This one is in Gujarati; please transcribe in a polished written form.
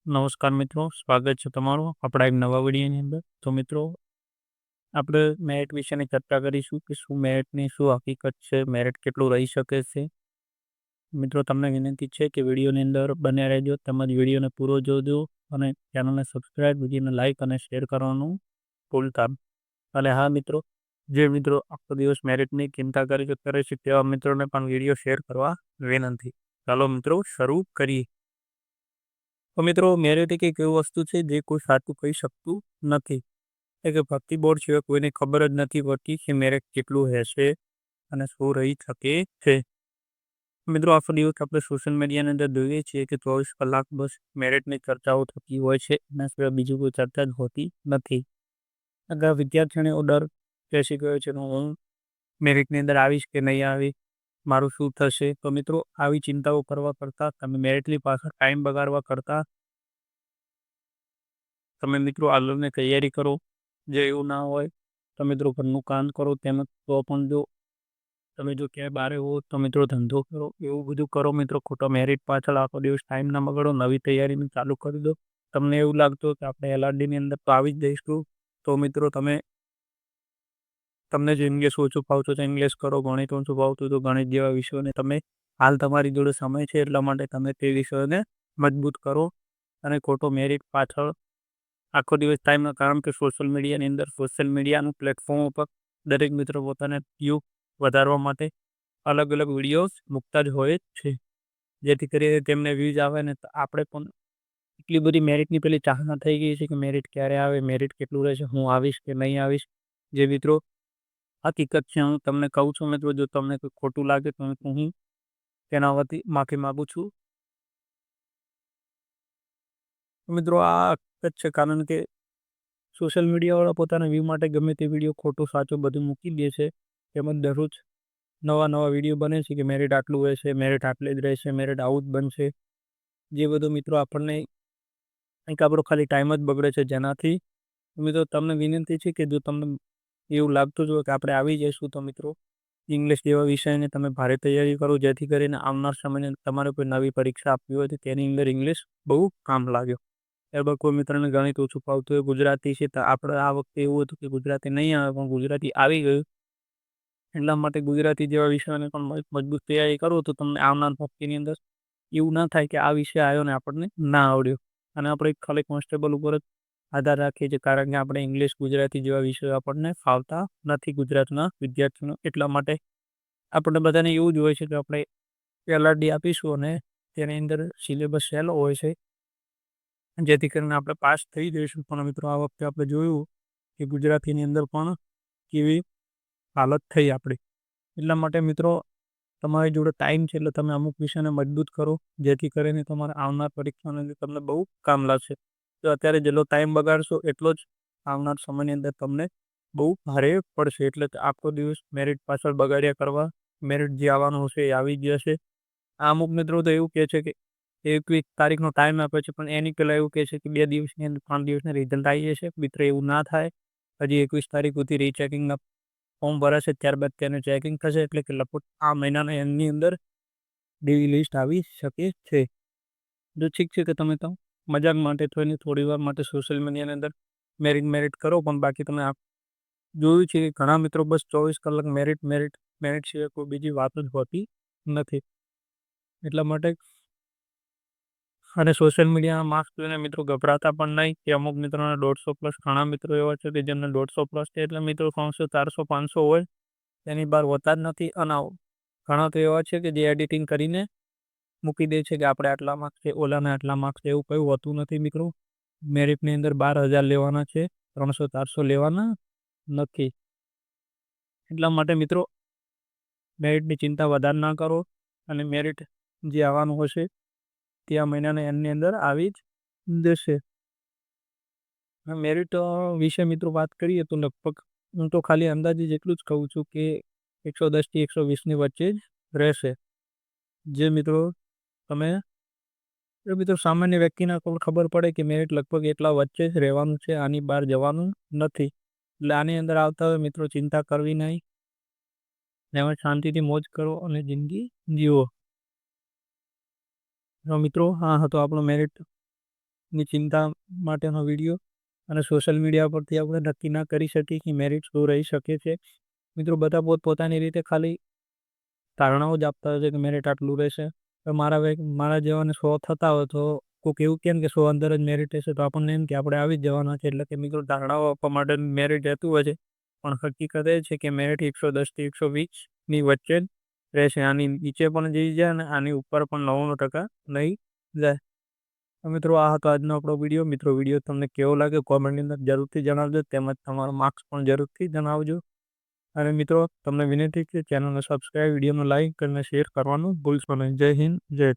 નમસ્કાર મિત્રો, સ્વાગત છે તમારું આપણા એક નવા વિડીયોની અંદર. તો મિત્રો, આપણે મેરિટ વિશેની ચર્ચા કરીશું કે શું મેરિટની શું હકીકત છે, મેરિટ કેટલું રહી શકે છે. મિત્રો, તમને વિનંતી છે કે વિડીયોની અંદર બન્યા રહેજો, તેમજ વિડીયોને પૂરો જોજો અને ચેનલને સબસ્ક્રાઈબ, વિડીયોને લાઇક અને શેર કરવાનું ભૂલતા નહીં. અને હા મિત્રો, જે મિત્રો આખો દિવસ મેરિટની ચિંતા કરે છે તેવા મિત્રોને પણ વિડીયો શેર કરવા વિનંતી. ચાલો મિત્રો, શરૂ કરીએ. તો મિત્રો, મેરિટ એક એવી વસ્તુ છે જે કોઈ સાચું કહી શકતું નથી. કે ભક્તિ બોર્ડ સિવાય કોઈને ખબર જ નથી પડતી કે મેરિટ કેટલું હશે અને શું રહી શકે છે. મિત્રો, આખો દિવસ આપણે સોશિયલ મીડિયાની અંદર જોઈએ છીએ કે 24 કલાક બસ મેરિટની ચર્ચાઓ થતી હોય છે. એના સિવાય બીજું કોઈ ચર્ચા જ હોતી નથી. અગર વિદ્યાર્થીઓને ડર બેસી ગયો છે કે હું મેરિટની અંદર આવીશ કે નહીં આવી, મારું શું થશે. તો મિત્રો, આવી ચિંતાઓ કરવા કરતાં તમે મેરિટની પાછળ ટાઈમ બગાડવા કરતાં તમે મિત્રો આગળની તૈયારી કરો. જે એવું ના હોય તો મિત્રો ઘરનું કામ કરો. તેમજ તો પણ જો ક્યાંય બહાર હો તો મિત્રો ધંધો કરો, એવું બધું કરો. મિત્રો, ખોટો મેરિટ પાછળ આખો દિવસ ટાઈમ ના બગાડો, નવી તૈયારીને ચાલુ કરી દો. તમને એવું લાગતું કે આપણે LRDની અંદર તો આવી જ જઈશું, તો મિત્રો તમને જો ઇંગ્લિશ ઓછું ફાવતું તો ઇંગ્લિશ કરો, ગણિત ઓછું ફાવતું તો ગણિત જેવા વિષયોને તમે હાલ તમારી જોડે સમય છે એટલા માટે તમે તે વિષયોને મજબૂત કરો. અને ખોટો મેરિટ પાછળ આખો દિવસ ટાઈમના કારણ કે સોશિયલ મીડિયાનું પ્લેટફોર્મ ઉપર દરેક મિત્રો પોતાને વ્યૂ વધારવા માટે અલગ અલગ વિડીયોઝ મૂકતા જ હોય છે. જેથી કરીને તેમને વ્યૂઝ આવે ને આપણે પણ એટલી બધી મેરિટની પેલી ચાહના થઈ ગઈ છે કે મેરિટ ક્યારે આવે, મેરિટ કેટલું રહેશે, હું આવીશ કે નહીં આવીશ. જે મિત્રો હકીકત છે, હું તમને કહું છું મિત્રો, જો તમને કોઈ ખોટું લાગે તો હું તેના વતી માફી માગું છું. મિત્રો, આ હકીકત છે કારણ કે સોશિયલ મીડિયાવાળા પોતાના વ્યૂ માટે ગમે તે વિડીયો ખોટું સાચું બધું મૂકી દે છે. તેમજ દરરોજ નવા વિડીયો બને છે કે મેરિટ આટલું રહેશે, મેરિટ આટલે જ રહેશે, મેરિટ આવું જ બનશે. જે બધું મિત્રો આપણને કંઈક આપણો ખાલી ટાઈમ જ બગડે છે. જેનાથી મિત્રો તમને વિનંતી છે કે જો તમને એવું લાગતું જ હોય કે આપણે આવી જઈશું, તો મિત્રો ઇંગ્લિશ જેવા વિષયને તમે ભારે તૈયારી કરો. જેથી કરીને આવનાર સમયને તમારે કોઈ નવી પરીક્ષા આપવી હોય તો તેની અંદર ઇંગ્લિશ બહુ કામ લાગ્યો. ત્યારબાદ કોઈ મિત્રને ગણિત ઓછું ફાવતું હોય, ગુજરાતી છે, તો આપણે આ વખતે એવું હતું કે ગુજરાતી નહીં આવે પણ ગુજરાતી આવી ગયું. એટલા માટે ગુજરાતી જેવા વિષયોને પણ મજબૂત તૈયારી કરો તો તમને આવનાર વખતની અંદર એવું ના થાય કે આ વિષય આવ્યો ને આપણને ના આવડ્યો. અને આપણે ખાલી કોન્સ્ટેબલ ઉપર જ આધાર રાખીએ છીએ કારણ કે આપણે ઇંગ્લિશ, ગુજરાતી જેવા વિષયો આપણને ફાવતા નથી ગુજરાતના વિદ્યાર્થીઓને. એટલા માટે આપણને બધાને એવું જ હોય છે કે આપણે LRD આપીશું અને તેની અંદર સિલેબસ સહેલો હોય છે, જેથી કરીને આપણે પાસ થઈ જઈશું. પણ મિત્રો, આ વખતે આપણે જોયું કે ગુજરાતીની અંદર પણ કેવી હાલત થઈ આપણી. એટલા માટે મિત્રો, તમારી જોડે ટાઈમ છે એટલે તમે અમુક વિષયને મજબૂત કરો, જેથી કરીને તમારે આવનાર પરીક્ષાની અંદર તમને બહુ કામ લાગશે. તો અત્યારે જેટલો ટાઈમ બગાડશો એટલો જ આવનાર સમયની અંદર તમને બહુ ભારે પડશે. એટલે આખો દિવસ મેરિટ પાછળ બગાડ્યા કરવા, મેરિટ જે આવવાનું હશે એ આવી જ જશે. આ અમુક મિત્રો તો એવું કહે છે કે 21 તારીખનો ટાઈમ આપે છે, પણ એની પહેલાં એવું કહે છે કે 2 દિવસની અંદર, 3 દિવસની રિઝલ્ટ આવી જશે. મિત્ર, એવું ના થાય. હજી 21 તારીખ સુધી રીચેકિંગના ફોર્મ ભરાશે, ત્યારબાદ તેનું ચેકિંગ થશે. એટલે કે લગભગ આ મહિનાના એન્ડની અંદર ડીવી લિસ્ટ આવી શકે છે. જો ઠીક છે કે તમે તો મજાક માટે થઈને થોડી વાર માટે સોશિયલ મીડિયાની અંદર મેરિટ કરો, પણ બાકી તમે જોયું છે કે ઘણા મિત્રો બસ 24 કલાક મેરિટ સિવાય કોઈ બીજી વાત જ હોતી નથી. એટલા માટે અને સોશિયલ મીડિયાના માર્ક્સ જોઈને મિત્રો ગભરાતા પણ નહીં કે અમુક મિત્રોને 150+ ઘણા મિત્રો એવા છે કે જેમને 150+ છે એટલે મિત્રો 300, 400, 500 હોય તેની બહાર હોતા જ નથી. અને ઘણા તો એવા છે કે જે એડિટિંગ કરીને મૂકી દે છે કે આપણે આટલા માર્ક્સ છે, ઓલાને આટલા માર્ક્સ છે. એવું કંઈ હોતું નથી મિત્રો. મેરિટની અંદર 12,000 લેવાના છે, 300, 400 લેવાના નથી. એટલા માટે મિત્રો, મેરિટની ચિંતા વધારે ના કરો. અને મેરિટ જે આવવાનું હશે તે આ મહિનાના એન્ડની અંદર આવી જ જશે. મેરિટ વિશે મિત્રો વાત કરીએ તો લગભગ હું તો ખાલી અંદાજે જેટલું જ કહું છું કે 110 થી 120ની વચ્ચે જ રહેશે. જે મિત્રો તમે મિત્રો સામાન્ય વ્યક્તિને ખબર પડે કે મેરિટ લગભગ એટલા વચ્ચે જ રહેવાનું છે, આની બહાર જવાનું નથી. એટલે આની અંદર આવતા હોય મિત્રો ચિંતા કરવી નહીં. એમાં શાંતિથી મોજ કરો અને જિંદગી જીવો. મિત્રો, હા હતો આપણો મેરિટ ની ચિંતા માટેનો વિડીયો અને સોશિયલ મીડિયા પરથી આપણે નક્કી ના કરી શકીએ કે મેરિટ શું રહી શકે છે. મિત્રો બધા પોતપોતાની રીતે ખાલી ધારણાઓ જ આપતા હોય છે કે મેરિટ આટલું રહેશે. મારા જેવાને 100 થતા હોય તો કોઈક એવું કહે ને કે 100 અંદર જ મેરિટ રહેશે તો આપણને એમ કે આપણે આવી જ જવાના છે. એટલે કે મિત્રો ધારણાઓ આપવા માટે મેરિટ રહેતું હોય છે, પણ હકીકત એ છે કે મેરિટ 110 થી 120ની વચ્ચે જ રહેશે. આની નીચે પણ જઈ જાય અને આની ઉપર પણ 99% નહીં જાય. તો મિત્રો આ હતો આજનો આપણો વિડીયો. મિત્રો વિડીયો તમને કેવો લાગે કોમેન્ટની અંદર જરૂરથી જણાવજો, તેમજ તમારા માર્ક્સ પણ જરૂરથી જણાવજો. અને મિત્રો તમને વિનંતી છે ચેનલને સબસ્ક્રાઈબ, વિડીયોને લાઈક અને શેર કરવાનું ભૂલશો નહીં. જય હિન્દ, જય